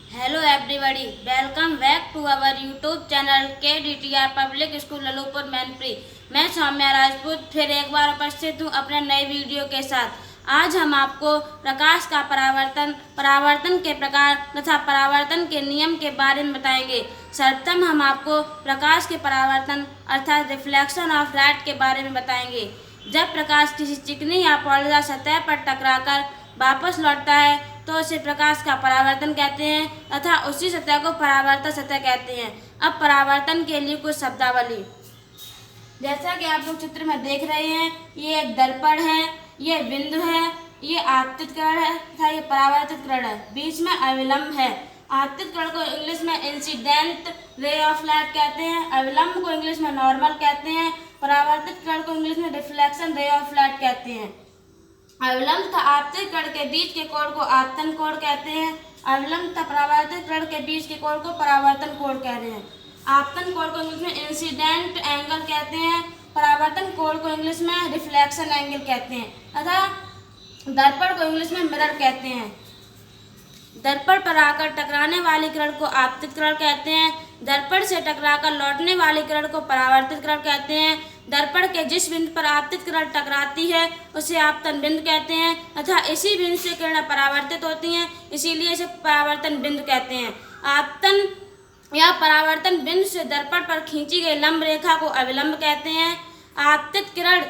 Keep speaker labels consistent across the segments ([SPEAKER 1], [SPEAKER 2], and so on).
[SPEAKER 1] Hello everybody, welcome back to our YouTube channel KDTR public school Lalitpur Mainpuri. मैं सौम्या राजपूत फिर एक बार उपस्थित हूँ अपने नए वीडियो के साथ। आज हम आपको प्रकाश का परावर्तन के प्रकार तथा परावर्तन के नियम के बारे में बताएंगे। सर्वप्रथम हम आपको प्रकाश के परावर्तन अर्थात रिफ्लेक्शन ऑफ लाइट के बारे में बताएंगे। जब प्रकाश किसी चिकनी या पॉलीदार सतह पर टकराकर वापस लौटता है तो उसे प्रकाश का परावर्तन कहते हैं तथा उसी सतह को परावर्तक सतह कहते हैं। अब परावर्तन के लिए कुछ शब्दावली, जैसा कि आप लोग चित्र में देख रहे हैं, ये एक दर्पण है, ये बिंदु है, ये आपतित किरण है तथा ये परावर्तित किरण है। बीच में अविलंब है। आपतित किरण को इंग्लिश में इंसिडेंट रे ऑफ लाइट कहते हैं, अविलंब को इंग्लिश में नॉर्मल कहते हैं, परावर्तित किरण को इंग्लिश में रिफ्लेक्शन रे ऑफ लाइट कहते हैं। अविलंब तथा आपतित किरण के बीच के कोण को आपतन कोण कहते हैं। अविलंब तथा परावर्तित किरण के बीच के कोण को परावर्तन कोण कह रहे हैं। आपतन कोण को इंग्लिश में इंसिडेंट एंगल कहते हैं, परावर्तन कोण को इंग्लिश में रिफ्लेक्शन एंगल कहते हैं तथा दर्पण को इंग्लिश में मिरर कहते हैं। दर्पण पर आकर टकराने वाली किरण को आपतित किरण कहते हैं। दर्पण से टकराकर लौटने वाली किरण को परावर्तित किरण कहते हैं। दर्पण के जिस बिंदु पर आपतित किरण टकराती है उसे आपतन बिंदु कहते हैं तथा इसी बिंदु से किरणें परावर्तित होती हैं, इसीलिए इसे परावर्तन बिंदु कहते हैं। आपतन या परावर्तन बिंदु से दर्पण पर खींची गई लंब रेखा को अविलंब कहते हैं। आपतित किरण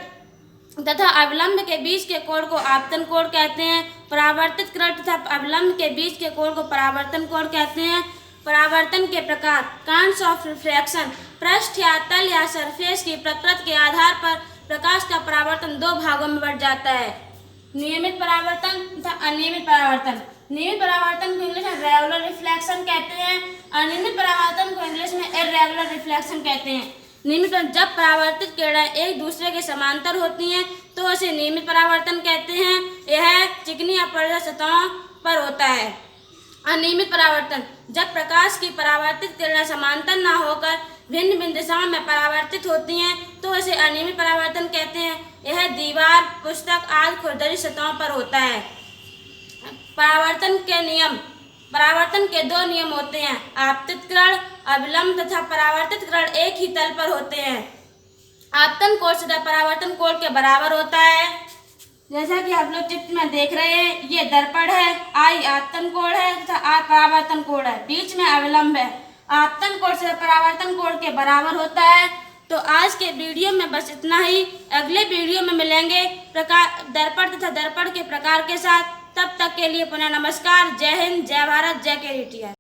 [SPEAKER 1] तथा अविलंब के बीच के कोण को आपतन कोण कहते हैं। परावर्तित किरण तथा अविलंब के बीच के कोण को परावर्तन कोण कहते हैं। परावर्तन के प्रकार, काइंड्स ऑफ रिफ्रैक्शन, पृष्ठ या तल या सरफेस की प्रकृति के आधार पर प्रकाश का परावर्तन दो भागों में बढ़ जाता है, नियमित परावर्तन तथा अनियमित परावर्तन। नियमित परावर्तन को इंग्लिश में रेगुलर रिफ्लेक्शन कहते हैं, अनियमित परावर्तन को इंग्लिश में इर्रेगुलर रिफ्लेक्शन कहते हैं। नियमित जब परावर्तित किरणें एक दूसरे के समांतर होती हैं तो उसे नियमित परावर्तन कहते हैं। यह चिकनी या पॉलीदार सतहों पर होता है। अनियमित परावर्तन, जब प्रकाश की परावर्तित किरणें समांतर न होकर भिन्न भिन्न दिशाओं में परावर्तित होती हैं तो इसे अनियमित परावर्तन कहते हैं। यह दीवार, पुस्तक आदि खुरदरी सतहों पर होता है। परावर्तन के नियम, परावर्तन के दो नियम होते हैं, आपतित किरण, अविलंब तथा परावर्तित किरण एक ही तल पर होते हैं। आपतन कोण सतह परावर्तन कोण के बराबर होता है। जैसा कि आप लोग चित्र में देख रहे हैं, ये दर्पण है, आई आपतन कोण है तथा आ परावर्तन कोण है, बीच में अविलंब है। आपतन कोण से परावर्तन कोण के बराबर होता है। तो आज के वीडियो में बस इतना ही। अगले वीडियो में मिलेंगे दर्पण तथा दर्पण के प्रकार के साथ। तब तक के लिए पुनः नमस्कार। जय हिंद, जय भारत, जय KDTR।